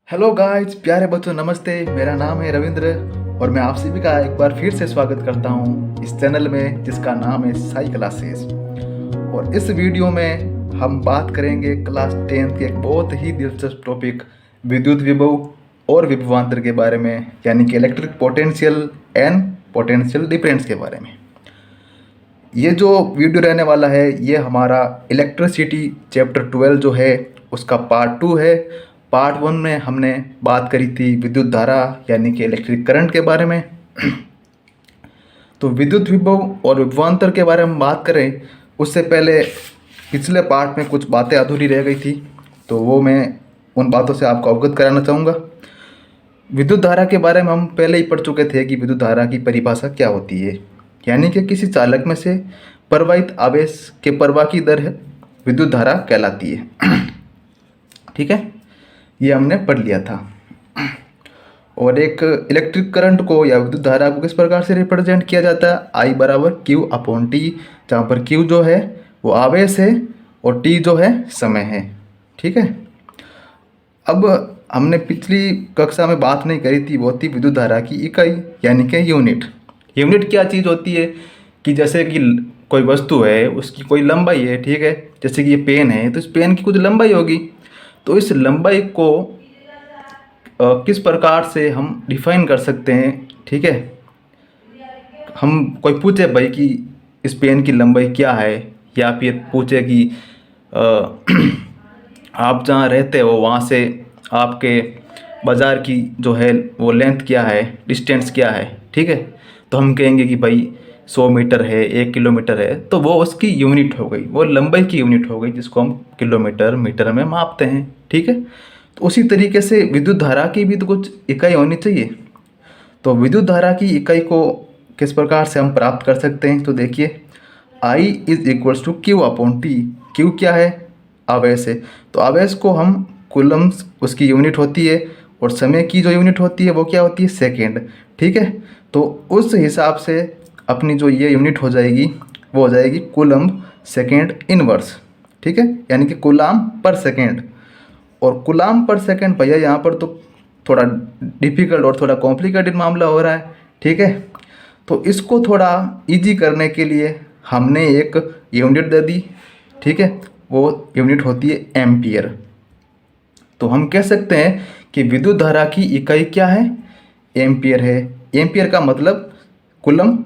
Hello guys, प्यारे बच्चों, नमस्ते। मेरा नाम है रविंद्र और मैं आप सभी का एक बार फिर से स्वागत करता हूं इस चैनल में जिसका नाम है साई क्लासेस। और इस वीडियो में हम बात करेंगे क्लास 10 के एक बहुत ही दिलचस्प टॉपिक विद्युत विभव और विभवांतर के बारे में, यानी कि electric potential and potential difference के बारे में। ये जो वीडियो रहने वाला है ये हमारा इलेक्ट्रिसिटी चैप्टर 12 जो है उसका पार्ट 2 है। पार्ट 1 में हमने बात करी थी विद्युत धारा यानी कि इलेक्ट्रिक करंट के बारे में। तो विद्युत विभव और विभवांतर के बारे में बात करें उससे पहले पिछले पार्ट में कुछ बातें अधूरी रह गई थी, तो वो मैं उन बातों से आपको अवगत कराना चाहूँगा। विद्युत धारा के बारे में हम पहले ही पढ़ चुके थे कि विद्युत धारा की परिभाषा क्या होती है, यानी कि किसी चालक में से प्रवाहित आवेश के प्रवाह की दर है विद्युत धारा कहलाती है। ठीक है, ये हमने पढ़ लिया था। और एक इलेक्ट्रिक करंट को या विद्युत धारा को किस प्रकार से रिप्रेजेंट किया जाता है, आई बराबर क्यू अपॉन टी, जहाँ पर क्यू जो है वो आवेश है और टी जो है समय है। ठीक है, अब हमने पिछली कक्षा में बात नहीं करी थी, वो थी विद्युत धारा की इकाई यानी कि यूनिट। यूनिट क्या चीज़ होती है कि जैसे कि कोई वस्तु है उसकी कोई लंबाई है, ठीक है, जैसे कि ये पेन है तो इस पेन की कुछ लंबाई होगी, तो इस लंबाई को किस प्रकार से हम डिफाइन कर सकते हैं। ठीक है, हम कोई पूछे भाई कि इस पेन की लंबाई क्या है, या फिर पूछे कि अ, आप जहाँ रहते हो वहाँ से आपके बाज़ार की जो है वो लेंथ क्या है, डिस्टेंस क्या है। ठीक है, तो हम कहेंगे कि भाई 100 मीटर है, 1 किलोमीटर है, तो वो उसकी यूनिट हो गई, वो लंबाई की यूनिट हो गई जिसको हम किलोमीटर मीटर में मापते हैं। ठीक है, तो उसी तरीके से विद्युत धारा की भी तो कुछ इकाई होनी चाहिए। तो विद्युत धारा की इकाई को किस प्रकार से हम प्राप्त कर सकते हैं, तो देखिए I is equals to Q upon T. Q क्या है, आवेश है, तो आवेश को हम कूलम्स उसकी यूनिट होती है, और समय की जो यूनिट होती है वो क्या होती है, सेकेंड। ठीक है, तो उस हिसाब से अपनी जो ये यूनिट हो जाएगी वो हो जाएगी कूलम्ब सेकेंड इनवर्स। ठीक है, यानी कि कूलाम पर सेकेंड। और कूलाम पर सेकेंड भैया यहाँ पर तो थोड़ा डिफिकल्ट और थोड़ा कॉम्प्लिकेटेड मामला हो रहा है। ठीक है, तो इसको थोड़ा इजी करने के लिए हमने एक यूनिट दे दी। ठीक है, वो यूनिट होती है एम्पियर। तो हम कह सकते हैं कि विद्युत धारा की इकाई क्या है, एम्पियर है। एम्पियर का मतलब कूलम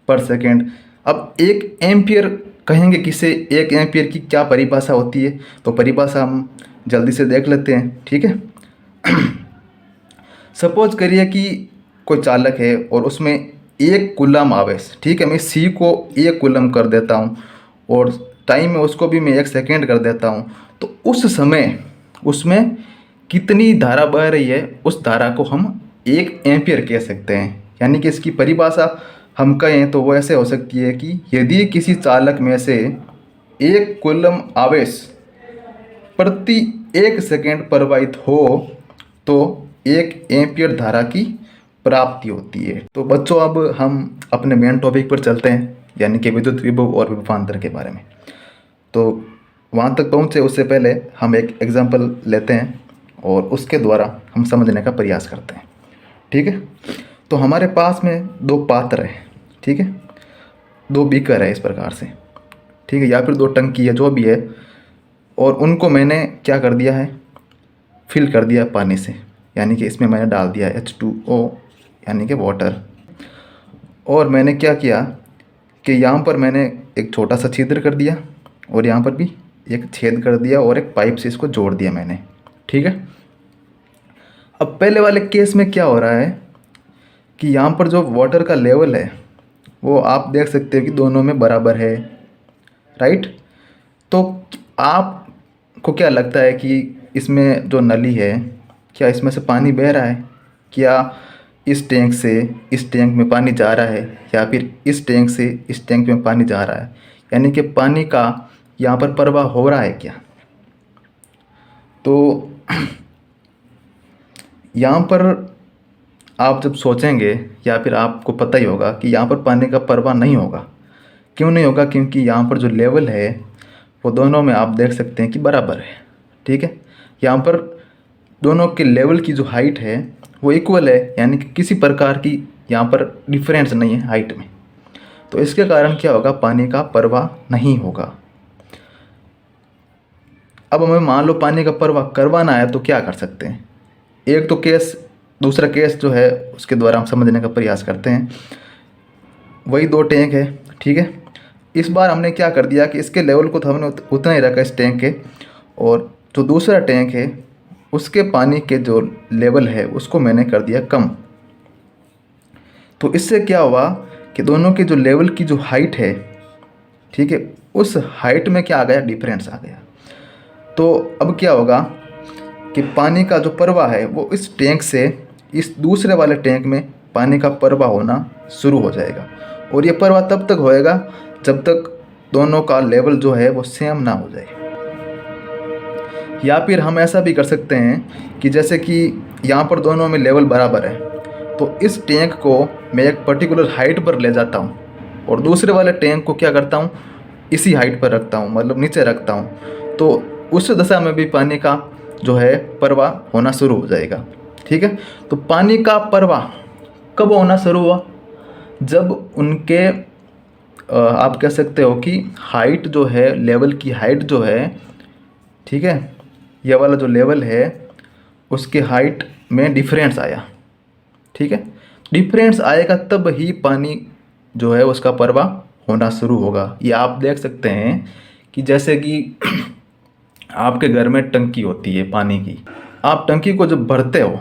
पर सेकेंड। अब एक एम्पियर कहेंगे किसे, एक एम्पियर की क्या परिभाषा होती है, तो परिभाषा हम जल्दी से देख लेते हैं। ठीक है, सपोज करिए कि कोई चालक है और उसमें 1 कूलम आवेश, ठीक है, मैं सी को 1 कूलम कर देता हूँ और टाइम में उसको भी मैं 1 सेकेंड कर देता हूँ, तो उस समय उसमें कितनी धारा बह रही है, उस धारा को हम 1 एम्पियर कह सकते हैं। यानी कि इसकी परिभाषा हम कहें तो वो ऐसे हो सकती है कि यदि किसी चालक में से 1 कूलम आवेश प्रति 1 सेकेंड प्रवाहित हो तो 1 एम्पियर धारा की प्राप्ति होती है। तो बच्चों अब हम अपने मेन टॉपिक पर चलते हैं, यानी कि विद्युत विभव और विभवांतर के बारे में। तो वहाँ तक पहुँचे उससे पहले हम एक एग्जांपल लेते हैं और उसके द्वारा हम समझने का प्रयास करते हैं। ठीक है, तो हमारे पास में 2 पात्र है, ठीक है, 2 बीकर है इस प्रकार से, ठीक है, या फिर 2 टंकी है, जो भी है, और उनको मैंने क्या कर दिया है, फिल कर दिया पानी से, यानी कि इसमें मैंने डाल दिया H2O यानी कि वाटर। और मैंने क्या किया कि यहाँ पर मैंने एक छोटा सा छिद्र कर दिया और यहाँ पर भी एक छेद कर दिया और एक पाइप से इसको जोड़ दिया मैंने। ठीक है, अब पहले वाले केस में क्या हो रहा है कि यहाँ पर जो वाटर का लेवल है वो आप देख सकते हो कि दोनों में बराबर है, राइट। तो आपको क्या लगता है कि इसमें जो नली है, क्या इसमें से पानी बह रहा है, क्या इस टैंक से इस टैंक में पानी जा रहा है, या फिर इस टैंक से इस टैंक में पानी जा रहा है, यानी कि पानी का यहाँ पर प्रवाह हो रहा है क्या। तो यहाँ पर आप जब सोचेंगे, या फिर आपको पता ही होगा कि यहाँ पर पानी का प्रवाह नहीं होगा। क्यों नहीं होगा, क्योंकि यहाँ पर जो लेवल है वो दोनों में आप देख सकते हैं कि बराबर है। ठीक है, यहाँ पर दोनों के लेवल की जो हाइट है वो इक्वल है, यानी कि किसी प्रकार की यहाँ पर डिफरेंस नहीं है हाइट में। तो इसके कारण क्या होगा, पानी का प्रवाह नहीं होगा। अब हमें मान लो पानी का प्रवाह करवाना है तो क्या कर सकते हैं। एक तो केस, दूसरा केस जो है उसके द्वारा हम समझने का प्रयास करते हैं। वही 2 टैंक है, ठीक है। इस बार हमने क्या कर दिया कि इसके लेवल को तो हमने उतना ही रखा इस टैंक के, और जो दूसरा टैंक है उसके पानी के जो लेवल है उसको मैंने कर दिया कम। तो इससे क्या हुआ कि दोनों के जो लेवल की जो हाइट है, ठीक है, उस हाइट में क्या आ गया, डिफरेंस आ गया। तो अब क्या होगा कि पानी का जो प्रवाह है वो इस टैंक से इस दूसरे वाले टैंक में पानी का प्रवाह होना शुरू हो जाएगा। और ये प्रवाह तब तक होएगा जब तक दोनों का लेवल जो है वो सेम ना हो जाए। या फिर हम ऐसा भी कर सकते हैं कि जैसे कि यहाँ पर दोनों में लेवल बराबर है, तो इस टैंक को मैं एक पर्टिकुलर हाइट पर ले जाता हूँ और दूसरे वाले टैंक को क्या करता हूँ, इसी हाइट पर रखता हूँ, मतलब नीचे रखता हूँ। तो उस दशा में भी पानी का जो है प्रवाह होना शुरू हो जाएगा, ठीक है। तो पानी का प्रवाह कब होना शुरू हुआ, जब उनके आप कह सकते हो कि हाइट जो है, लेवल की हाइट जो है, ठीक है, ये वाला जो लेवल है उसके हाइट में डिफरेंस आया, ठीक है। डिफरेंस आएगा तब ही पानी जो है उसका प्रवाह होना शुरू होगा। ये आप देख सकते हैं कि जैसे कि आपके घर में टंकी होती है पानी की, आप टंकी को जब भरते हो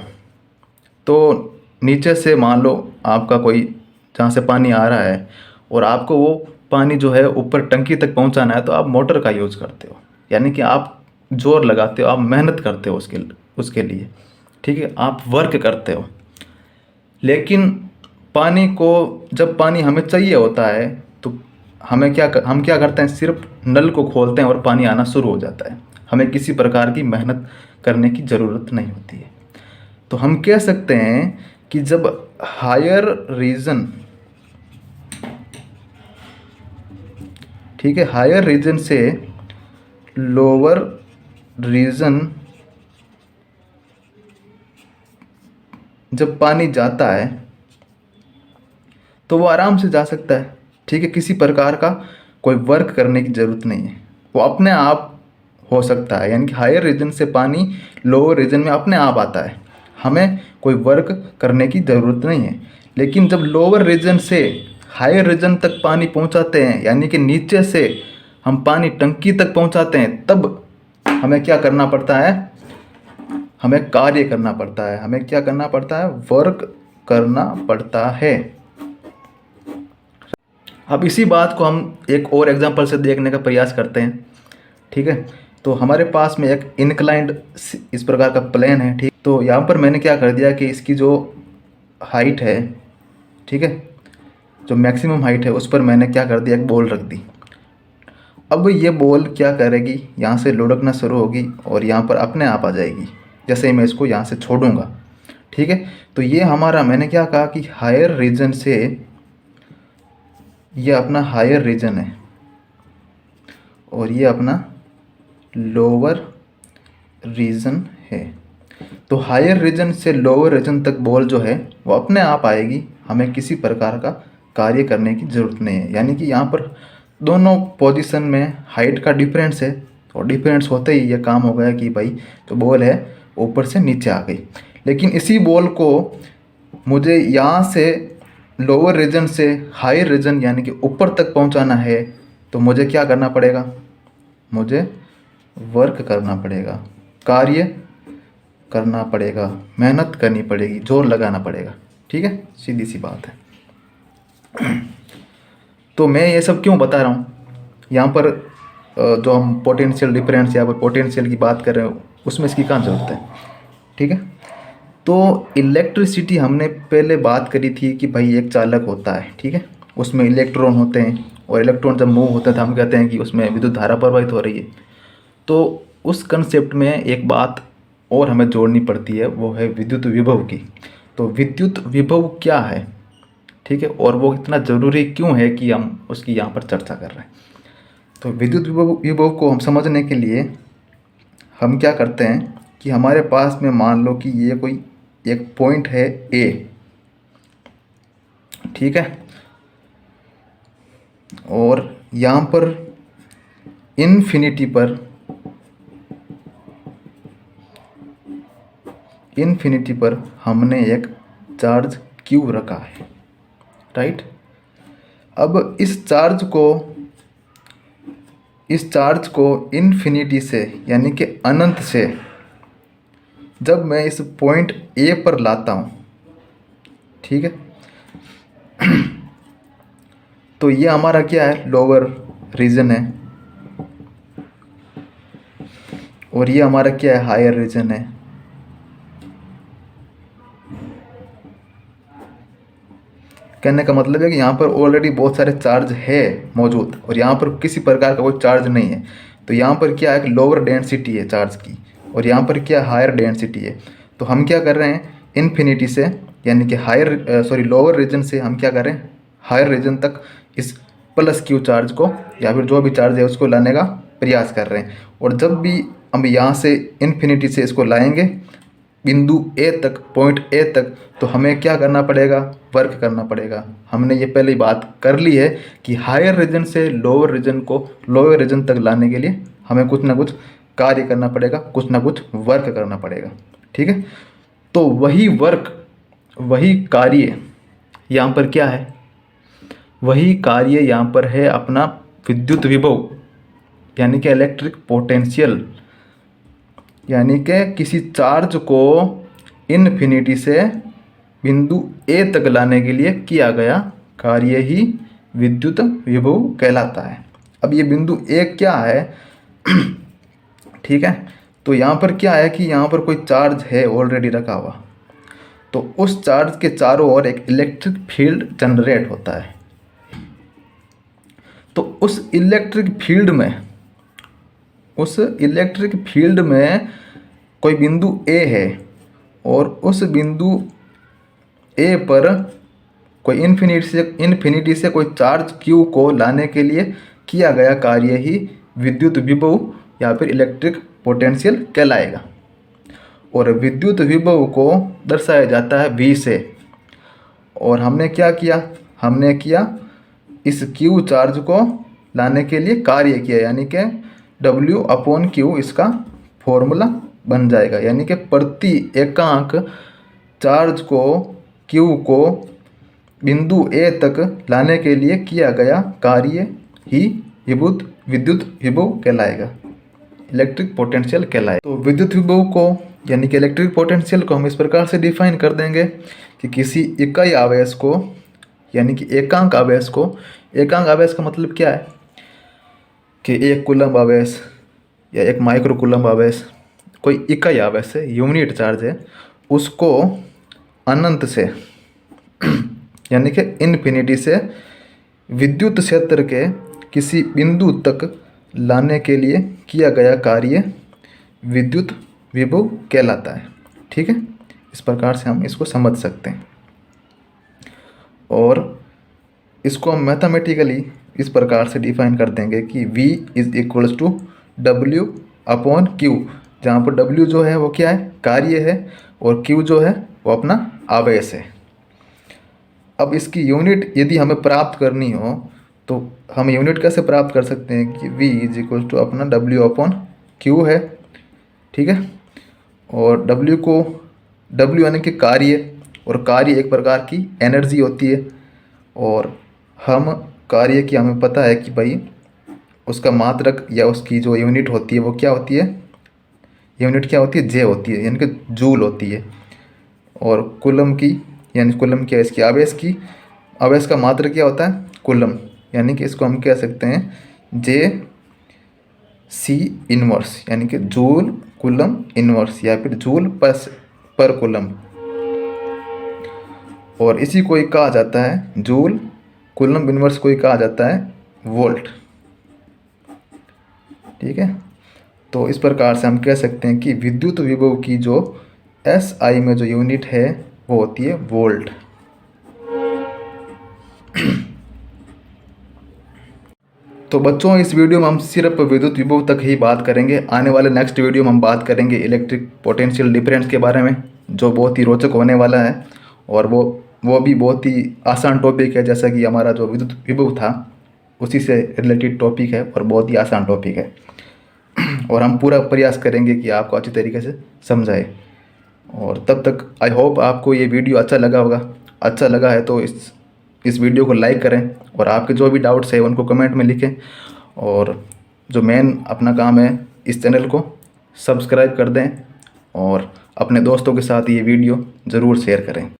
तो नीचे से मान लो आपका कोई जहाँ से पानी आ रहा है और आपको वो पानी जो है ऊपर टंकी तक पहुँचाना है, तो आप मोटर का यूज़ करते हो, यानी कि आप जोर लगाते हो, आप मेहनत करते हो उसके लिए, ठीक है, आप वर्क करते हो। लेकिन पानी को, जब पानी हमें चाहिए होता है तो हम क्या करते हैं, सिर्फ नल को खोलते हैं और पानी आना शुरू हो जाता है। हमें किसी प्रकार की मेहनत करने की ज़रूरत नहीं होती है। तो हम कह सकते हैं कि जब हायर रीजन, ठीक है, हायर रीजन से लोअर रीजन जब पानी जाता है तो वो आराम से जा सकता है, ठीक है, किसी प्रकार का कोई वर्क करने की ज़रूरत नहीं है, वो अपने आप हो सकता है। यानी कि हायर रीजन से पानी लोअर रीजन में अपने आप आता है, हमें कोई वर्क करने की ज़रूरत नहीं है। लेकिन जब लोअर रीजन से हायर रीजन तक पानी पहुंचाते हैं, यानी कि नीचे से हम पानी टंकी तक पहुंचाते हैं, तब हमें क्या करना पड़ता है, हमें कार्य करना पड़ता है। हमें क्या करना पड़ता है, वर्क करना पड़ता है। अब इसी बात को हम एक और एग्जांपल से देखने का प्रयास करते हैं, ठीक है। तो हमारे पास में एक इंक्लाइंड इस प्रकार का प्लेन है, ठीक। तो यहाँ पर मैंने क्या कर दिया कि इसकी जो हाइट है, ठीक है, जो मैक्सिमम हाइट है उस पर मैंने क्या कर दिया, एक बॉल रख दी। अब ये बॉल क्या करेगी, यहाँ से लुढ़कना शुरू होगी और यहाँ पर अपने आप आ जाएगी जैसे ही मैं इसको यहाँ से छोड़ूंगा, ठीक है। तो ये हमारा, मैंने क्या कहा कि हायर रीजन से, ये अपना हायर रीजन है और ये अपना लोअर रीजन है। तो हायर रीजन से लोअर रीजन तक बॉल जो है वो अपने आप आएगी, हमें किसी प्रकार का कार्य करने की ज़रूरत नहीं है। यानी कि यहाँ पर दोनों पोजीशन में हाइट का डिफरेंस है और डिफरेंस होते ही ये काम हो गया कि भाई जो बॉल है ऊपर से नीचे आ गई। लेकिन इसी बॉल को मुझे यहाँ से लोअर रीजन से हायर रीजन यानी कि ऊपर तक पहुँचाना है, तो मुझे क्या करना पड़ेगा, मुझे वर्क करना पड़ेगा, कार्य करना पड़ेगा, मेहनत करनी पड़ेगी, जोर लगाना पड़ेगा, ठीक है, सीधी सी बात है। तो मैं ये सब क्यों बता रहा हूँ, यहाँ पर जो हम पोटेंशियल डिफरेंस या पोटेंशियल की बात कर रहे हो उसमें इसकी कहाँ ज़रूरत है, ठीक है। तो इलेक्ट्रिसिटी हमने पहले बात करी थी कि भाई एक चालक होता है, ठीक है, उसमें इलेक्ट्रॉन होते हैं और इलेक्ट्रॉन जब मूव होता है तो हम कहते हैं कि उसमें विद्युत धारा प्रवाहित हो रही है। तो उस कंसेप्ट में एक बात और हमें जोड़नी पड़ती है, वो है विद्युत विभव की। तो विद्युत विभव क्या है, ठीक है, और वो इतना ज़रूरी क्यों है कि हम उसकी यहाँ पर चर्चा कर रहे हैं। तो विद्युत विभव को हम समझने के लिए हम क्या करते हैं, कि हमारे पास में मान लो कि ये कोई एक पॉइंट है ए, ठीक है, और यहाँ पर इन्फिनिटी पर हमने एक चार्ज क्यू रखा है, राइट। अब इस चार्ज को इन्फिनिटी से यानी कि अनंत से जब मैं इस पॉइंट ए पर लाता हूँ, ठीक है, तो ये हमारा क्या है, लोअर रीजन है, और ये हमारा क्या है, हायर रीजन है। कहने का मतलब है कि यहाँ पर ऑलरेडी बहुत सारे चार्ज है मौजूद और यहाँ पर किसी प्रकार का कोई चार्ज नहीं है। तो यहाँ पर क्या है कि लोअर डेंसिटी है चार्ज की, और यहाँ पर क्या हायर डेंसिटी है। तो हम क्या कर रहे हैं, इन्फिनिटी से यानी कि लोअर रीजन से हम क्या कर रहे हैं, हायर रीजन तक इस प्लस क्यू चार्ज को या फिर जो भी चार्ज है उसको लाने का प्रयास कर रहे हैं। और जब भी हम यहाँ से इन्फिनिटी से इसको लाएंगे बिंदु ए तक, पॉइंट ए तक, तो हमें क्या करना पड़ेगा, वर्क करना पड़ेगा। हमने ये पहले ही बात कर ली है कि हायर रीजन से लोअर रीजन को लोअर रीजन तक लाने के लिए हमें कुछ ना कुछ कार्य करना पड़ेगा, कुछ ना कुछ वर्क करना पड़ेगा, ठीक है। तो वही वर्क, वही कार्य यहाँ पर क्या है, वही कार्य यहाँ पर है अपना विद्युत विभव यानी कि इलेक्ट्रिक पोटेंशियल, यानी कि किसी चार्ज को इन्फिनिटी से बिंदु ए तक लाने के लिए किया गया कार्य ही विद्युत विभव कहलाता है। अब ये बिंदु ए क्या है ठीक है, तो यहाँ पर क्या है कि यहाँ पर कोई चार्ज है ऑलरेडी रखा हुआ, तो उस चार्ज के चारों ओर एक इलेक्ट्रिक फील्ड जनरेट होता है। तो उस इलेक्ट्रिक फील्ड में कोई बिंदु ए है और उस बिंदु ए पर कोई इन्फिनिटी से कोई चार्ज क्यू को लाने के लिए किया गया कार्य ही विद्युत विभव या फिर इलेक्ट्रिक पोटेंशियल कहलाएगा। और विद्युत विभव को दर्शाया जाता है V से। और हमने क्या किया, हमने किया इस Q चार्ज को लाने के लिए कार्य किया, यानी कि W/Q इसका फॉर्मूला बन जाएगा। यानी कि प्रति एकांक चार्ज को Q को बिंदु A तक लाने के लिए किया गया कार्य ही विद्युत विभव कहलाएगा, इलेक्ट्रिक पोटेंशियल कहलाएगा। तो विद्युत विभव को यानी कि इलेक्ट्रिक पोटेंशियल को हम इस प्रकार से डिफाइन कर देंगे कि किसी इकाई आवेश को यानी कि एकांक आवेश का मतलब क्या है कि 1 कूलम्ब आवेश या 1 माइक्रो कूलम्ब आवेश कोई इकाई आवेश है, यूनिट चार्ज है, उसको अनंत से यानी कि इन्फिनिटी से विद्युत क्षेत्र के किसी बिंदु तक लाने के लिए किया गया कार्य विद्युत विभव कहलाता है, ठीक है। इस प्रकार से हम इसको समझ सकते हैं। और इसको हम मैथमेटिकली इस प्रकार से डिफाइन कर देंगे कि V = W/Q, जहाँ पर W जो है वो क्या है, कार्य है, और Q जो है वो अपना आवेश है। अब इसकी यूनिट यदि हमें प्राप्त करनी हो तो हम यूनिट कैसे प्राप्त कर सकते हैं कि V = अपना W/Q है, ठीक है। और W यानी कि कार्य, और कार्य एक प्रकार की एनर्जी होती है, और हम कार्य की हमें पता है कि भाई उसका मात्रक या उसकी जो यूनिट होती है वो क्या होती है, यूनिट क्या होती है, J होती है, यानी कि जूल होती है। और कूलम की यानी कूलम क्या है, इसकी आवेश का मात्रक क्या होता है, कूलम, यानी कि इसको हम कह सकते हैं J/C⁻, यानी कि जूल कूलम इनवर्स या फिर जूल पर कूलम। और इसी को ही कहा जाता है जूल कूलम इनवर्स, को ही कहा जाता है वोल्ट, ठीक है। तो इस प्रकार से हम कह सकते हैं कि विद्युत विभव की जो SI में जो यूनिट है वो होती है वोल्ट। तो बच्चों, इस वीडियो में हम सिर्फ विद्युत विभव तक ही बात करेंगे। आने वाले नेक्स्ट वीडियो में हम बात करेंगे इलेक्ट्रिक पोटेंशियल डिफरेंस के बारे में, जो बहुत ही रोचक होने वाला है। और वो भी बहुत ही आसान टॉपिक है, जैसा कि हमारा जो विद्युत विभव था उसी से रिलेटेड टॉपिक है और बहुत ही आसान टॉपिक है। और हम पूरा प्रयास करेंगे कि आपको अच्छी तरीके से समझाए। और तब तक आई होप आपको ये वीडियो अच्छा लगा होगा। अच्छा लगा है तो इस वीडियो को लाइक करें और आपके जो भी डाउट्स है उनको कमेंट में लिखें। और जो मेन अपना काम है, इस चैनल को सब्सक्राइब कर दें और अपने दोस्तों के साथ ये वीडियो ज़रूर शेयर करें।